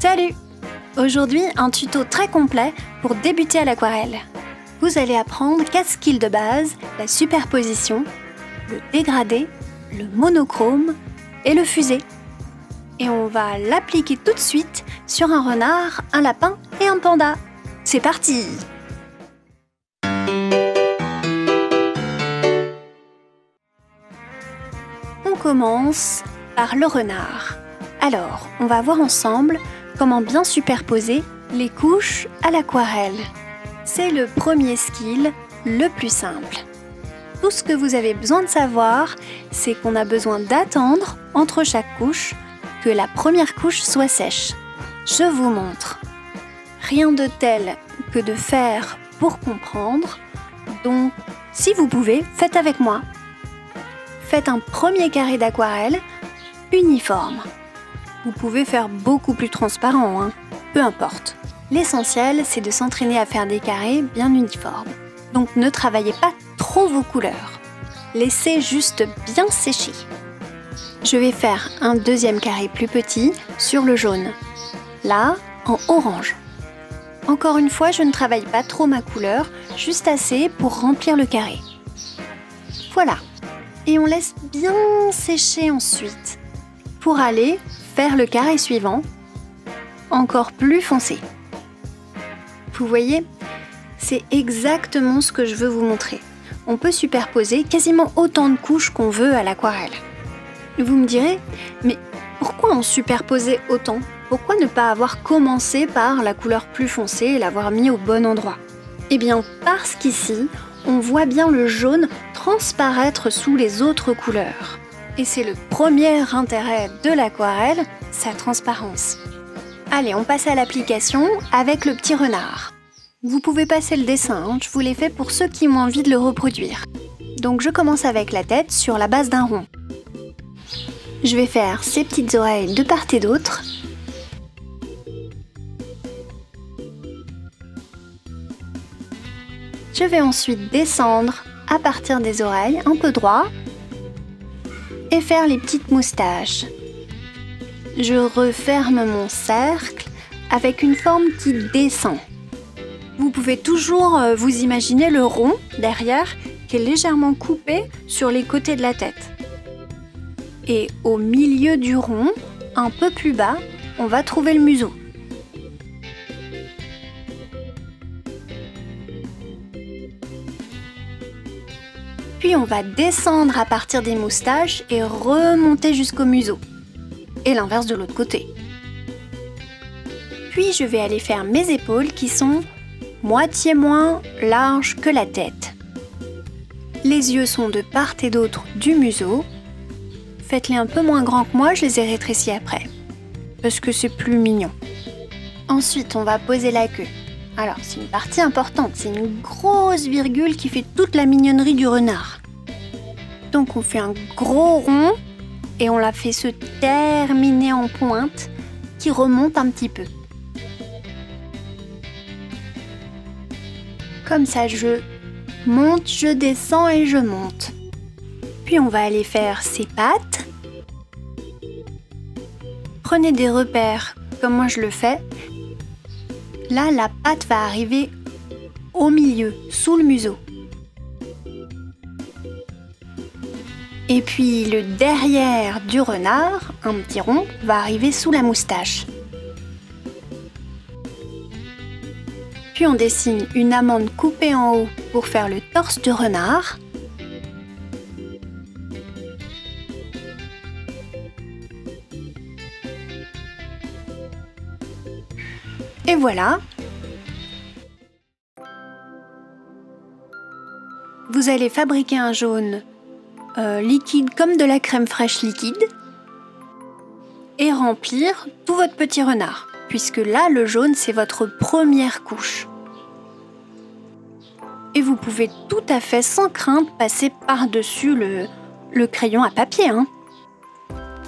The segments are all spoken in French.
Salut! Aujourd'hui, un tuto très complet pour débuter à l'aquarelle. Vous allez apprendre 4 skills de base, la superposition, le dégradé, le monochrome et le fusé. Et on va l'appliquer tout de suite sur un renard, un lapin et un panda. C'est parti! On commence par le renard. Alors, on va voir ensemble comment bien superposer les couches à l'aquarelle. C'est le premier skill, le plus simple. Tout ce que vous avez besoin de savoir, c'est qu'on a besoin d'attendre entre chaque couche que la première couche soit sèche. Je vous montre. Rien de tel que de faire pour comprendre. Donc, si vous pouvez, faites avec moi. Faites un premier carré d'aquarelle uniforme. Vous pouvez faire beaucoup plus transparent, hein. Peu importe. L'essentiel, c'est de s'entraîner à faire des carrés bien uniformes. Donc ne travaillez pas trop vos couleurs. Laissez juste bien sécher. Je vais faire un deuxième carré plus petit sur le jaune. Là, en orange. Encore une fois, je ne travaille pas trop ma couleur, juste assez pour remplir le carré. Voilà. Et on laisse bien sécher ensuite pour aller faire le carré suivant, encore plus foncé. Vous voyez, c'est exactement ce que je veux vous montrer. On peut superposer quasiment autant de couches qu'on veut à l'aquarelle. Vous me direz, mais pourquoi en superposer autant? Pourquoi ne pas avoir commencé par la couleur plus foncée et l'avoir mis au bon endroit? Eh bien, parce qu'ici, on voit bien le jaune transparaître sous les autres couleurs. Et c'est le premier intérêt de l'aquarelle, sa transparence. Allez, on passe à l'application avec le petit renard. Vous pouvez passer le dessin, hein, je vous l'ai fait pour ceux qui ont envie de le reproduire. Donc je commence avec la tête sur la base d'un rond. Je vais faire ses petites oreilles de part et d'autre. Je vais ensuite descendre à partir des oreilles, un peu droit, et faire les petites moustaches. Je referme mon cercle avec une forme qui descend. Vous pouvez toujours vous imaginer le rond derrière qui est légèrement coupé sur les côtés de la tête. Et au milieu du rond, un peu plus bas, on va trouver le museau. Puis on va descendre à partir des moustaches et remonter jusqu'au museau. Et l'inverse de l'autre côté. Puis je vais aller faire mes épaules qui sont moitié moins larges que la tête. Les yeux sont de part et d'autre du museau. Faites-les un peu moins grands que moi, je les ai rétrécis après. Parce que c'est plus mignon. Ensuite, on va poser la queue. Alors, c'est une partie importante, c'est une grosse virgule qui fait toute la mignonnerie du renard. Donc on fait un gros rond et on la fait se terminer en pointe qui remonte un petit peu. Comme ça, je monte, je descends et je monte. Puis on va aller faire ses pattes. Prenez des repères comme moi je le fais. Là, la patte va arriver au milieu, sous le museau. Et puis le derrière du renard, un petit rond, va arriver sous la moustache. Puis on dessine une amande coupée en haut pour faire le torse du renard. Et voilà. Vous allez fabriquer un jaune liquide comme de la crème fraîche liquide et remplir tout votre petit renard, puisque là, le jaune, c'est votre première couche. Et vous pouvez tout à fait, sans crainte, passer par-dessus le crayon à papier, hein.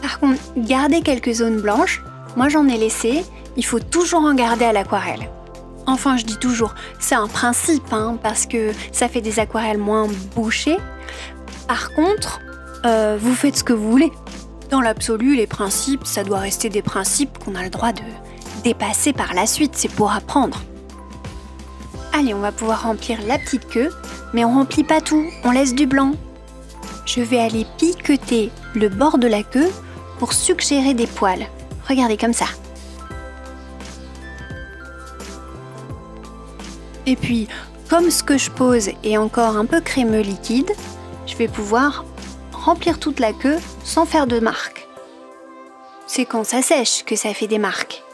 Par contre, gardez quelques zones blanches. Moi, j'en ai laissé. Il faut toujours en garder à l'aquarelle. Enfin, je dis toujours, c'est un principe, hein, parce que ça fait des aquarelles moins bouchées. Par contre, vous faites ce que vous voulez. Dans l'absolu, les principes, ça doit rester des principes qu'on a le droit dépasser par la suite, c'est pour apprendre. Allez, on va pouvoir remplir la petite queue, mais on remplit pas tout, on laisse du blanc. Je vais aller piqueter le bord de la queue pour suggérer des poils. Regardez comme ça. Et puis, comme ce que je pose est encore un peu crémeux liquide, je vais pouvoir remplir toute la queue sans faire de marque. C'est quand ça sèche que ça fait des marques.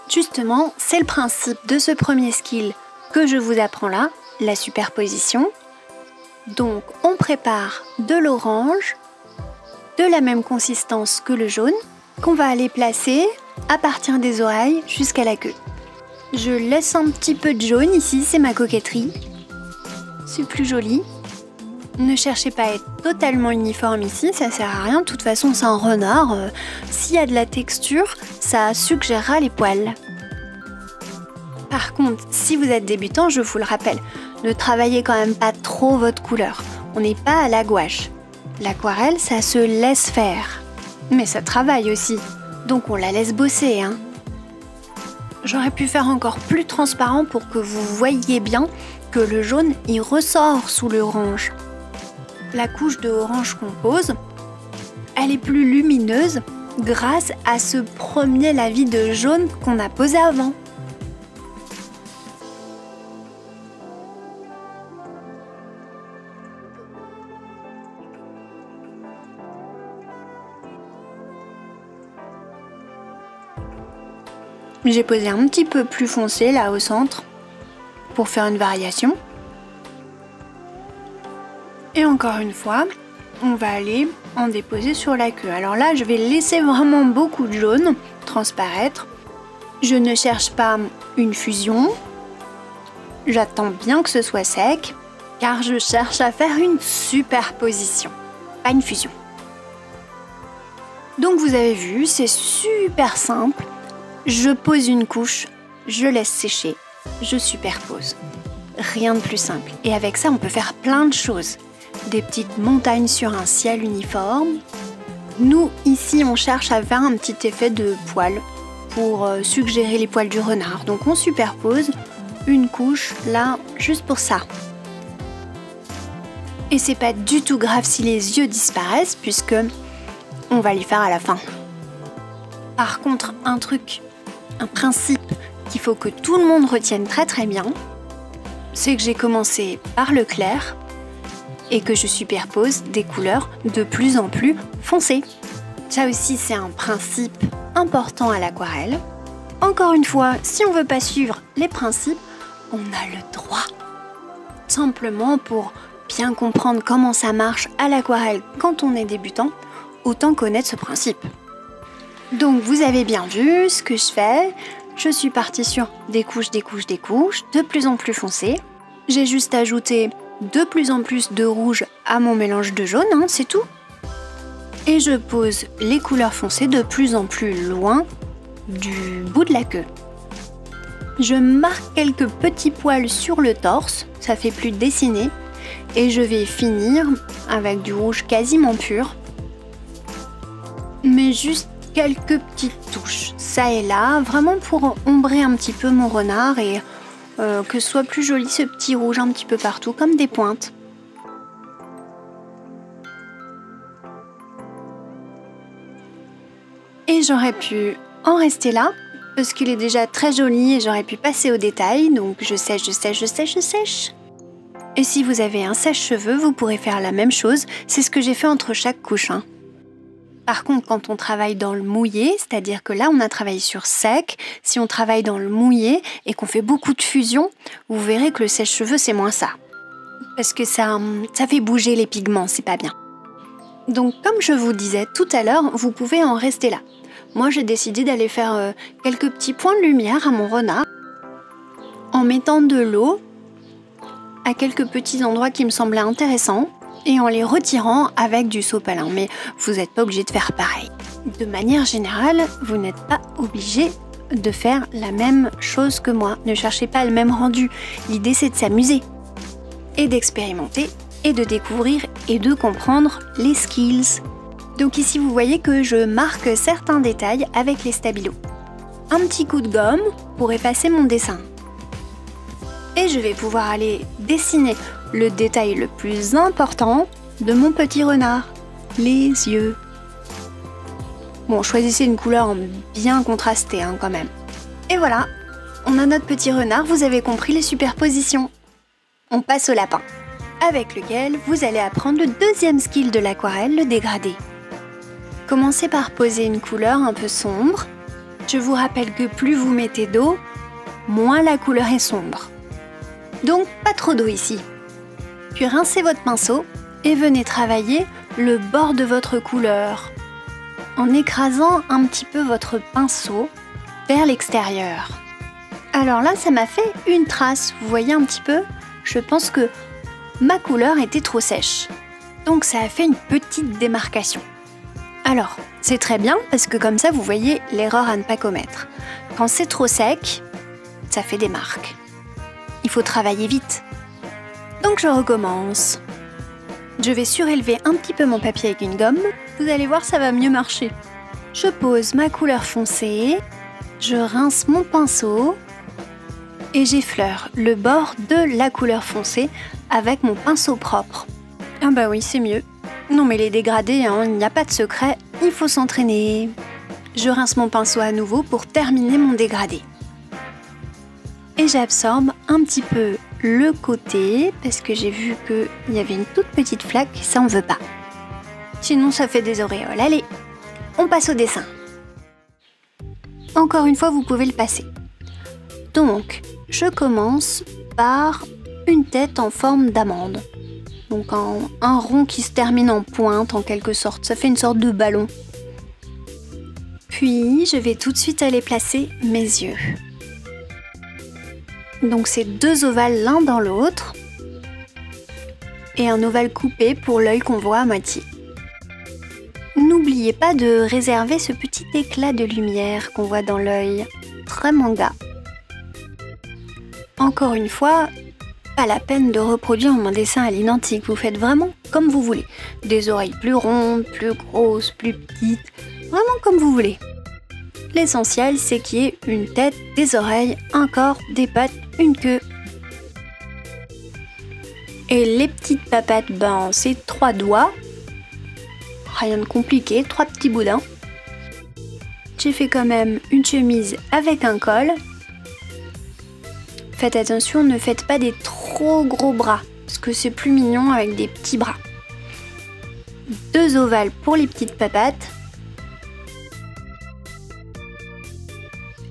Justement, c'est le principe de ce premier skill que je vous apprends là, la superposition. Donc, on prépare de l'orange, de la même consistance que le jaune, qu'on va aller placer à partir des oreilles jusqu'à la queue. Je laisse un petit peu de jaune ici, c'est ma coquetterie. C'est plus joli. Ne cherchez pas à être totalement uniforme ici, ça sert à rien. De toute façon, c'est un renard. S'il y a de la texture, ça suggérera les poils. Par contre, si vous êtes débutant, je vous le rappelle, ne travaillez quand même pas trop votre couleur. On n'est pas à la gouache. L'aquarelle, ça se laisse faire. Mais ça travaille aussi. Donc on la laisse bosser, hein. J'aurais pu faire encore plus transparent pour que vous voyiez bien que le jaune, il ressort sous l'orange. La couche de orange qu'on pose, elle est plus lumineuse grâce à ce premier lavis de jaune qu'on a posé avant. J'ai posé un petit peu plus foncé là au centre pour faire une variation. Et encore une fois, on va aller en déposer sur la queue. Alors là, je vais laisser vraiment beaucoup de jaune transparaître. Je ne cherche pas une fusion. J'attends bien que ce soit sec, car je cherche à faire une superposition, pas une fusion. Donc vous avez vu, c'est super simple. Je pose une couche, je laisse sécher, je superpose. Rien de plus simple. Et avec ça, on peut faire plein de choses. Des petites montagnes sur un ciel uniforme. Nous, ici, on cherche à faire un petit effet de poils pour suggérer les poils du renard. Donc on superpose une couche là, juste pour ça. Et c'est pas du tout grave si les yeux disparaissent, puisque on va les faire à la fin. Par contre, un principe qu'il faut que tout le monde retienne très très bien, c'est que j'ai commencé par le clair et que je superpose des couleurs de plus en plus foncées. Ça aussi, c'est un principe important à l'aquarelle. Encore une fois, si on ne veut pas suivre les principes, on a le droit. Simplement pour bien comprendre comment ça marche à l'aquarelle quand on est débutant, autant connaître ce principe. Donc vous avez bien vu ce que je fais. Je suis partie sur des couches, de plus en plus foncées. J'ai juste ajouté de plus en plus de rouge à mon mélange de jaune, hein, c'est tout. Et je pose les couleurs foncées de plus en plus loin du bout de la queue. Je marque quelques petits poils sur le torse, ça fait plus dessiner. Et je vais finir avec du rouge quasiment pur. Mais juste quelques petites touches, ça et là, vraiment pour ombrer un petit peu mon renard et que ce soit plus joli ce petit rouge un petit peu partout, comme des pointes. Et j'aurais pu en rester là, parce qu'il est déjà très joli et j'aurais pu passer au détail, donc je sèche. Et si vous avez un sèche-cheveux, vous pourrez faire la même chose, c'est ce que j'ai fait entre chaque couche. Par contre, quand on travaille dans le mouillé, c'est-à-dire que là on a travaillé sur sec, si on travaille dans le mouillé et qu'on fait beaucoup de fusion, vous verrez que le sèche-cheveux c'est moins ça. Parce que ça fait bouger les pigments, c'est pas bien. Donc comme je vous disais tout à l'heure, vous pouvez en rester là. Moi j'ai décidé d'aller faire quelques petits points de lumière à mon renard en mettant de l'eau à quelques petits endroits qui me semblaient intéressants et en les retirant avec du sopalin. Mais vous n'êtes pas obligé de faire pareil. De manière générale, vous n'êtes pas obligé de faire la même chose que moi. Ne cherchez pas le même rendu. L'idée c'est de s'amuser et d'expérimenter et de découvrir et de comprendre les skills. Donc ici vous voyez que je marque certains détails avec les stabilos. un petit coup de gomme pour effacer mon dessin. Et je vais pouvoir aller dessiner le détail le plus important de mon petit renard, les yeux. Bon, choisissez une couleur bien contrastée quand même. Et voilà, on a notre petit renard, vous avez compris les superpositions. On passe au lapin, avec lequel vous allez apprendre le deuxième skill de l'aquarelle, le dégradé. Commencez par poser une couleur un peu sombre. Je vous rappelle que plus vous mettez d'eau, moins la couleur est sombre. Donc pas trop d'eau ici. Puis rincez votre pinceau et venez travailler le bord de votre couleur en écrasant un petit peu votre pinceau vers l'extérieur. Alors là, ça m'a fait une trace, vous voyez un petit peu? Je pense que ma couleur était trop sèche. Donc ça a fait une petite démarcation. Alors, c'est très bien parce que comme ça, vous voyez l'erreur à ne pas commettre. Quand c'est trop sec, ça fait des marques. Il faut travailler vite. Donc je recommence. Je vais surélever un petit peu mon papier avec une gomme. Vous allez voir, ça va mieux marcher. Je pose ma couleur foncée. Je rince mon pinceau. Et j'effleure le bord de la couleur foncée avec mon pinceau propre. Ah bah oui, c'est mieux. Non mais les dégradés, il n'y a pas de secret, il faut s'entraîner. Je rince mon pinceau à nouveau pour terminer mon dégradé. Et j'absorbe un petit peu le côté parce que j'ai vu qu'il y avait une toute petite flaque, ça on veut pas. Sinon ça fait des auréoles. Allez, on passe au dessin. Encore une fois, vous pouvez le passer. Donc, je commence par une tête en forme d'amande. Donc un rond qui se termine en pointe en quelque sorte, ça fait une sorte de ballon. Puis je vais tout de suite aller placer mes yeux. Donc c'est deux ovales l'un dans l'autre et un ovale coupé pour l'œil qu'on voit à moitié. N'oubliez pas de réserver ce petit éclat de lumière qu'on voit dans l'œil, très manga. Encore une fois, pas la peine de reproduire mon dessin à l'identique, vous faites vraiment comme vous voulez. Des oreilles plus rondes, plus grosses, plus petites, vraiment comme vous voulez. L'essentiel, c'est qu'il y ait une tête, des oreilles, un corps, des pattes, une queue. Et les petites papates, c'est 3 doigts. Rien de compliqué, 3 petits boudins. J'ai fait quand même une chemise avec un col. Faites attention, ne faites pas des trop gros bras, parce que c'est plus mignon avec des petits bras. 2 ovales pour les petites papates.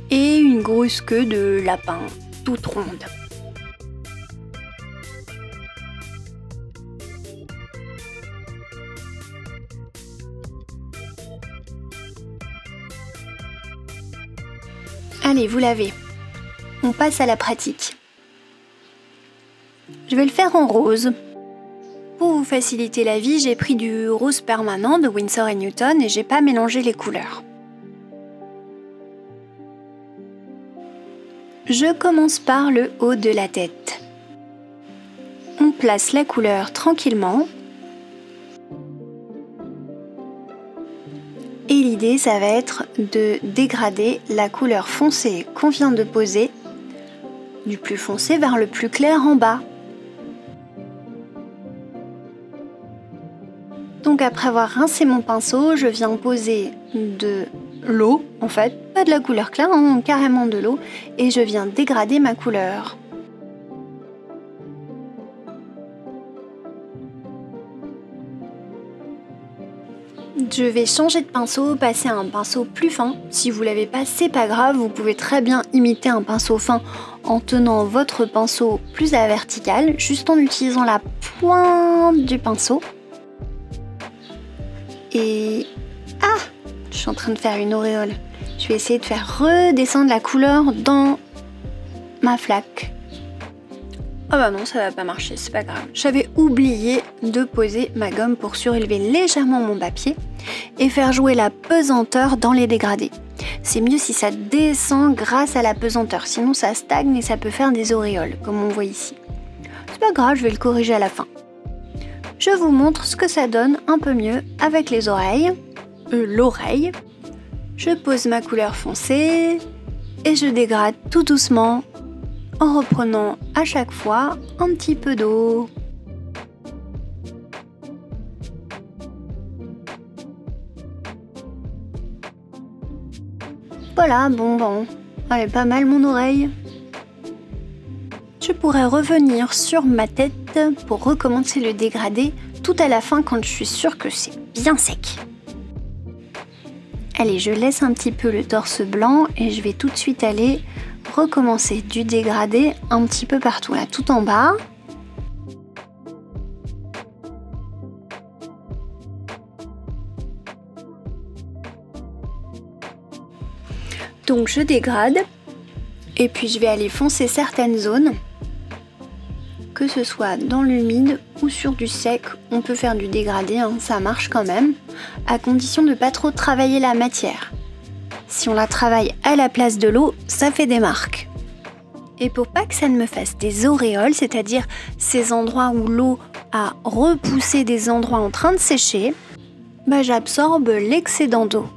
Et une grosse queue de lapin, toute ronde. Allez, vous l'avez. On passe à la pratique. Je vais le faire en rose. Pour vous faciliter la vie, j'ai pris du rose permanent de Winsor & Newton et j'ai pas mélangé les couleurs. Je commence par le haut de la tête. On place la couleur tranquillement. Et l'idée, ça va être de dégrader la couleur foncée qu'on vient de poser du plus foncé vers le plus clair en bas. Donc après avoir rincé mon pinceau, je viens poser de l'eau, en fait, pas de la couleur claire, carrément de l'eau, et je viens dégrader ma couleur. Je vais changer de pinceau, passer à un pinceau plus fin. Si vous l'avez pas, c'est pas grave, vous pouvez très bien imiter un pinceau fin en tenant votre pinceau plus à la verticale, juste en utilisant la pointe du pinceau. Et... ah! Je suis en train de faire une auréole. Je vais essayer de faire redescendre la couleur dans ma flaque. Ah bah non, ça va pas marcher, c'est pas grave. J'avais oublié de poser ma gomme pour surélever légèrement mon papier et faire jouer la pesanteur dans les dégradés. C'est mieux si ça descend grâce à la pesanteur, sinon ça stagne et ça peut faire des auréoles, comme on voit ici. C'est pas grave, je vais le corriger à la fin. Je vous montre ce que ça donne un peu mieux avec les oreilles. L'oreille. Je pose ma couleur foncée, et je dégrade tout doucement en reprenant à chaque fois un petit peu d'eau. Voilà, bon, elle est pas mal mon oreille. Je pourrais revenir sur ma tête pour recommencer le dégradé tout à la fin quand je suis sûre que c'est bien sec. Allez, je laisse un petit peu le torse blanc et je vais tout de suite aller recommencer du dégradé un petit peu partout, là, tout en bas. Donc je dégrade et puis je vais aller foncer certaines zones, que ce soit dans l'humide ou sur du sec. On peut faire du dégradé, hein, ça marche quand même, à condition de ne pas trop travailler la matière. Si on la travaille à la place de l'eau, ça fait des marques. Et pour pas que ça ne me fasse des auréoles, c'est-à-dire ces endroits où l'eau a repoussé des endroits en train de sécher, j'absorbe l'excédent d'eau.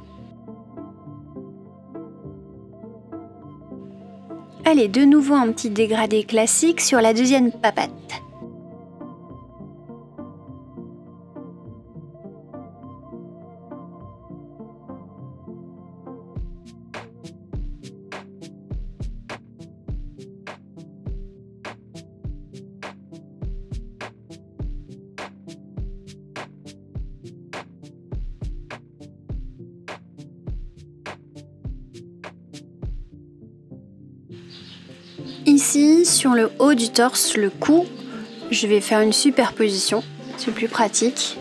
Allez, de nouveau un petit dégradé classique sur la deuxième papate. Ici, sur le haut du torse, le cou, je vais faire une superposition, c'est plus pratique.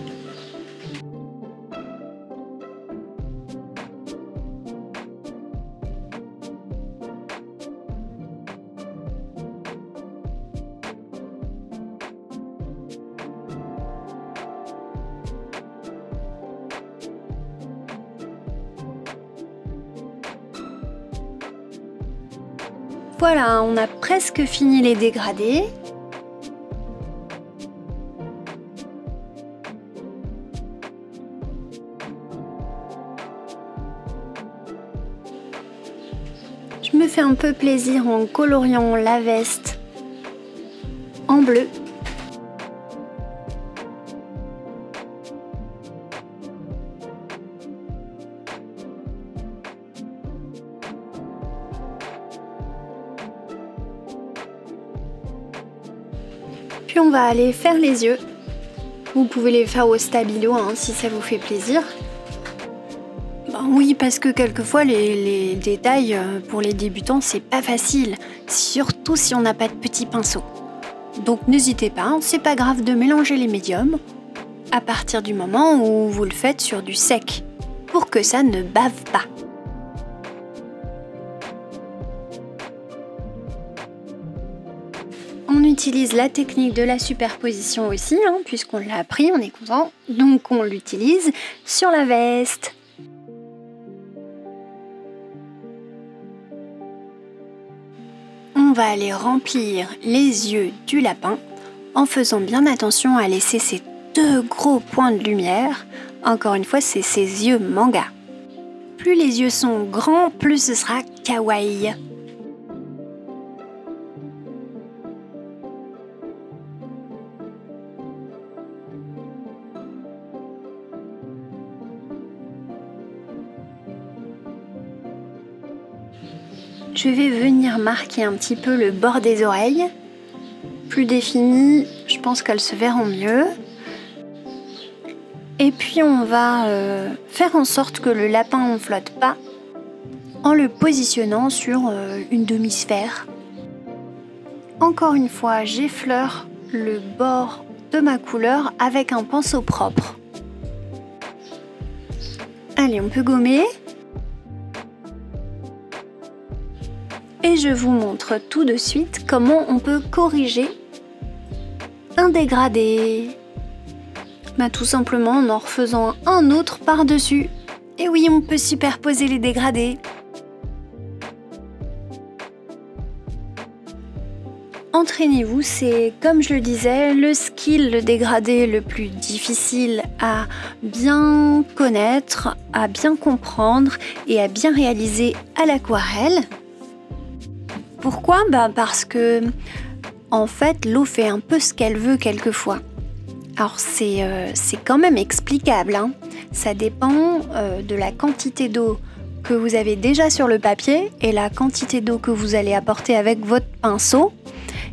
Voilà, on a presque fini les dégradés. Je me fais un peu plaisir en coloriant la veste en bleu. Puis on va aller faire les yeux. Vous pouvez les faire au stabilo hein, si ça vous fait plaisir. Oui, parce que quelquefois les détails pour les débutants c'est pas facile, surtout si on n'a pas de petits pinceaux. Donc n'hésitez pas, hein, c'est pas grave de mélanger les médiums à partir du moment où vous le faites sur du sec pour que ça ne bave pas. On utilise la technique de la superposition aussi, hein, puisqu'on l'a appris, on est content, donc on l'utilise sur la veste. On va aller remplir les yeux du lapin en faisant bien attention à laisser ces deux gros points de lumière. Encore une fois, c'est ces yeux manga. Plus les yeux sont grands, plus ce sera kawaii. Je vais venir marquer un petit peu le bord des oreilles. Plus défini, je pense qu'elles se verront mieux. Et puis on va faire en sorte que le lapin ne flotte pas en le positionnant sur une demi-sphère. Encore une fois, j'effleure le bord de ma couleur avec un pinceau propre. Allez, on peut gommer. Et je vous montre tout de suite comment on peut corriger un dégradé. Tout simplement en en refaisant un autre par-dessus. Et oui, on peut superposer les dégradés. Entraînez-vous, c'est, comme je le disais, le skill, le dégradé le plus difficile à bien connaître, à bien comprendre et à bien réaliser à l'aquarelle. Pourquoi? Parce que, en fait, l'eau fait un peu ce qu'elle veut quelquefois. Alors c'est quand même explicable, hein. Ça dépend de la quantité d'eau que vous avez déjà sur le papier et la quantité d'eau que vous allez apporter avec votre pinceau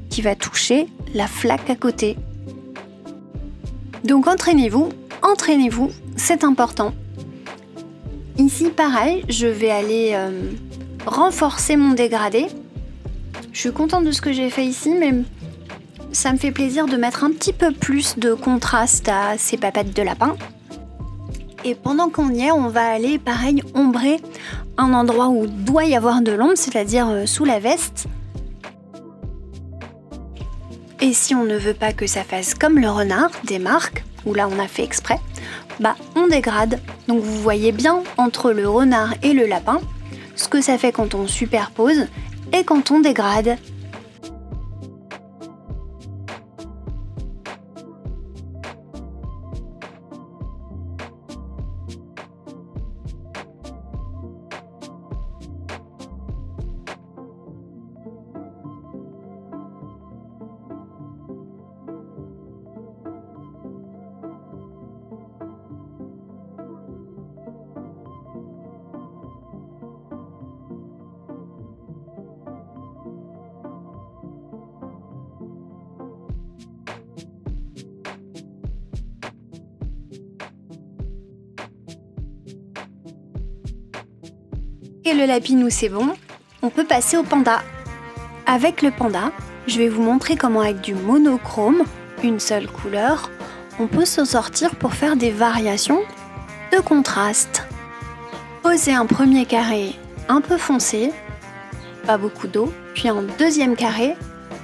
qui va toucher la flaque à côté. Donc entraînez-vous, c'est important. Ici pareil, je vais aller renforcer mon dégradé. Je suis contente de ce que j'ai fait ici, mais ça me fait plaisir de mettre un petit peu plus de contraste à ces papettes de lapin. Et pendant qu'on y est, on va aller pareil ombrer un endroit où doit y avoir de l'ombre, c'est-à-dire sous la veste. Et si on ne veut pas que ça fasse comme le renard des marques, où là on a fait exprès, on dégrade. Donc vous voyez bien entre le renard et le lapin ce que ça fait quand on superpose et quand on dégrade. Et le lapinou c'est bon, on peut passer au panda. Avec le panda, je vais vous montrer comment avec du monochrome, une seule couleur, on peut s'en sortir pour faire des variations de contraste. Posez un premier carré un peu foncé, pas beaucoup d'eau, puis un deuxième carré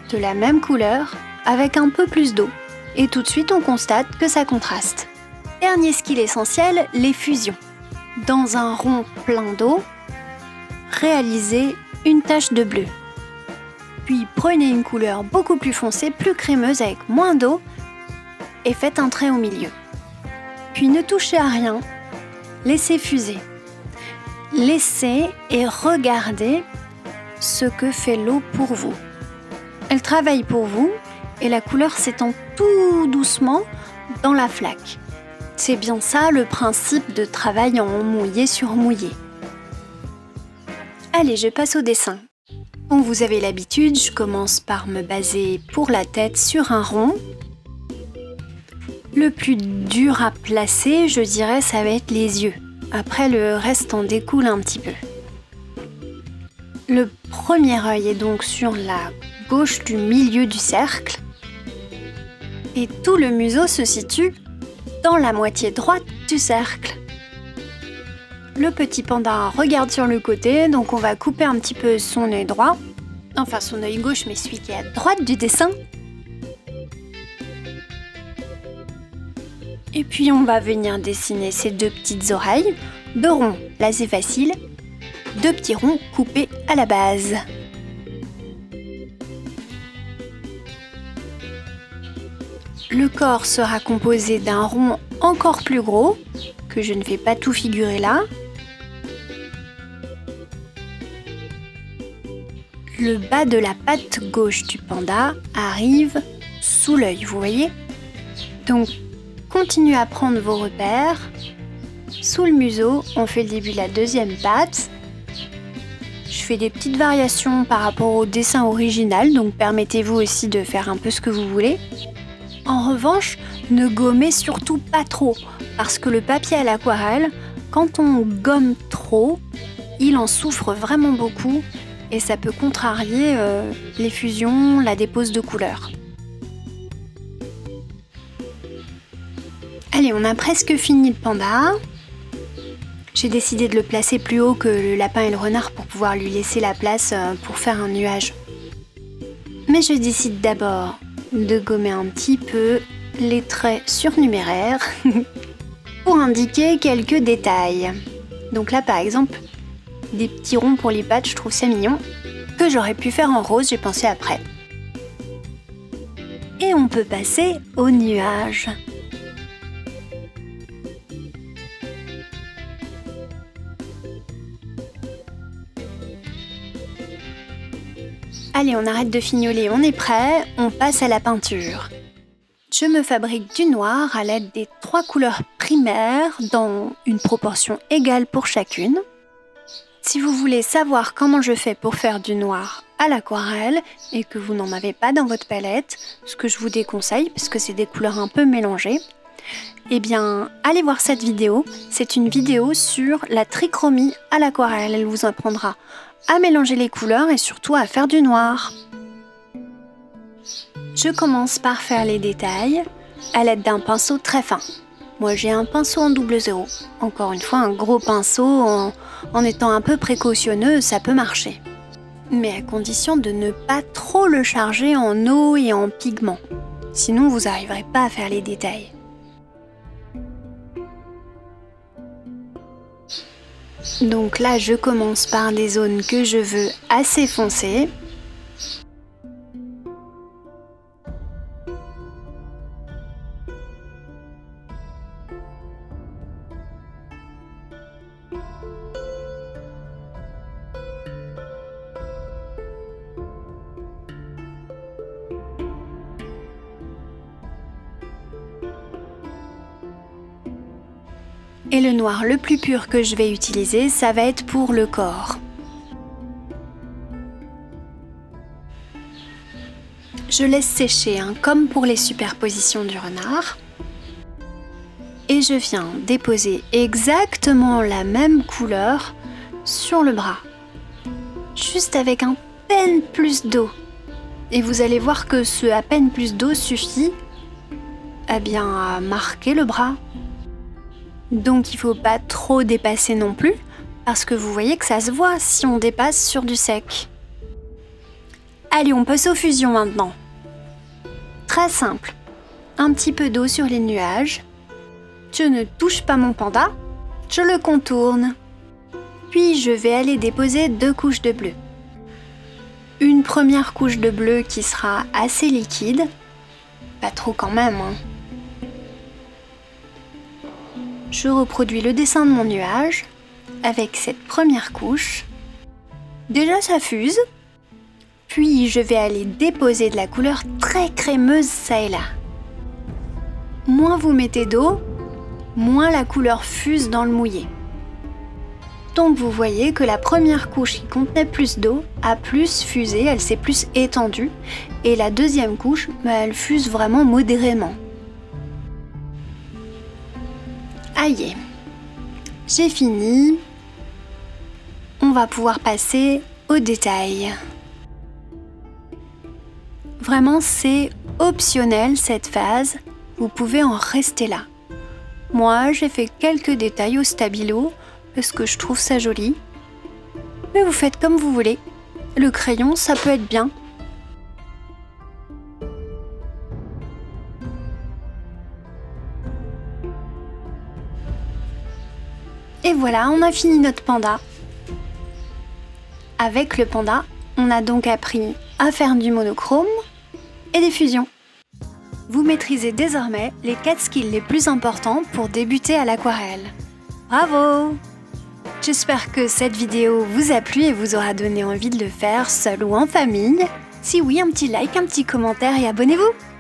de la même couleur avec un peu plus d'eau. Et tout de suite on constate que ça contraste. Dernier skill essentiel, les fusions. Dans un rond plein d'eau, réalisez une tache de bleu. Puis prenez une couleur beaucoup plus foncée, plus crémeuse avec moins d'eau et faites un trait au milieu. Puis ne touchez à rien, laissez fuser. Laissez et regardez ce que fait l'eau pour vous. Elle travaille pour vous et la couleur s'étend tout doucement dans la flaque. C'est bien ça le principe de travail en mouillé sur mouillé. Allez, je passe au dessin. Bon, vous avez l'habitude, je commence par me baser pour la tête sur un rond. Le plus dur à placer, je dirais, ça va être les yeux. Après, le reste en découle un petit peu. Le premier œil est donc sur la gauche du milieu du cercle. Et tout le museau se situe dans la moitié droite du cercle. Le petit panda regarde sur le côté, donc on va couper un petit peu son œil droit. Enfin son œil gauche, mais celui qui est à droite du dessin. Et puis on va venir dessiner ces deux petites oreilles. Deux ronds, là c'est facile. Deux petits ronds coupés à la base. Le corps sera composé d'un rond encore plus gros, que je ne vais pas tout figurer là. Le bas de la patte gauche du panda arrive sous l'œil, vous voyez? Donc, continuez à prendre vos repères. Sous le museau, on fait le début de la deuxième patte. Je fais des petites variations par rapport au dessin original, donc permettez-vous aussi de faire un peu ce que vous voulez. En revanche, ne gommez surtout pas trop, parce que le papier à l'aquarelle, quand on gomme trop, il en souffre vraiment beaucoup et ça peut contrarier les fusions, la dépose de couleurs. Allez, on a presque fini le panda. J'ai décidé de le placer plus haut que le lapin et le renard pour pouvoir lui laisser la place pour faire un nuage. Mais je décide d'abord de gommer un petit peu les traits surnuméraires pour indiquer quelques détails. Donc là par exemple, des petits ronds pour les pattes, je trouve ça mignon, que j'aurais pu faire en rose, j'ai pensé après. Et on peut passer au nuage. Allez, on arrête de fignoler, on est prêt, on passe à la peinture. Je me fabrique du noir à l'aide des 3 couleurs primaires dans une proportion égale pour chacune. Si vous voulez savoir comment je fais pour faire du noir à l'aquarelle et que vous n'en avez pas dans votre palette, ce que je vous déconseille parce que c'est des couleurs un peu mélangées, eh bien, allez voir cette vidéo. C'est une vidéo sur la trichromie à l'aquarelle. Elle vous apprendra à mélanger les couleurs et surtout à faire du noir. Je commence par faire les détails à l'aide d'un pinceau très fin. Moi, j'ai un pinceau en 00. Encore une fois, un gros pinceau, en étant un peu précautionneux, ça peut marcher. Mais à condition de ne pas trop le charger en eau et en pigments. Sinon, vous n'arriverez pas à faire les détails. Donc là, je commence par des zones que je veux assez foncées. Et le noir le plus pur que je vais utiliser, ça va être pour le corps. Je laisse sécher, comme pour les superpositions du renard. Et je viens déposer exactement la même couleur sur le bras. Juste avec un peine plus d'eau. Et vous allez voir que ce à peine plus d'eau suffit à marquer le bras. Donc il ne faut pas trop dépasser non plus, parce que vous voyez que ça se voit si on dépasse sur du sec. Allez, on passe aux fusions maintenant. Très simple. Un petit peu d'eau sur les nuages. Je ne touche pas mon panda, je le contourne. Puis je vais aller déposer 2 couches de bleu. Une première couche de bleu qui sera assez liquide. Pas trop quand même, Je reproduis le dessin de mon nuage avec cette première couche. Déjà ça fuse. Puis je vais aller déposer de la couleur très crémeuse ça et là. Moins vous mettez d'eau, moins la couleur fuse dans le mouillé. Donc vous voyez que la première couche qui contenait plus d'eau a plus fusé, elle s'est plus étendue. Et la deuxième couche, elle fuse vraiment modérément. Aïe, j'ai fini. On va pouvoir passer aux détails. Vraiment, c'est optionnel cette phase. Vous pouvez en rester là. Moi, j'ai fait quelques détails au stabilo parce que je trouve ça joli. Mais vous faites comme vous voulez. Le crayon, ça peut être bien. Et voilà, on a fini notre panda. Avec le panda, on a donc appris à faire du monochrome et des fusions. Vous maîtrisez désormais les 4 skills les plus importants pour débuter à l'aquarelle. Bravo! J'espère que cette vidéo vous a plu et vous aura donné envie de le faire seul ou en famille. Si oui, un petit like, un petit commentaire et abonnez-vous!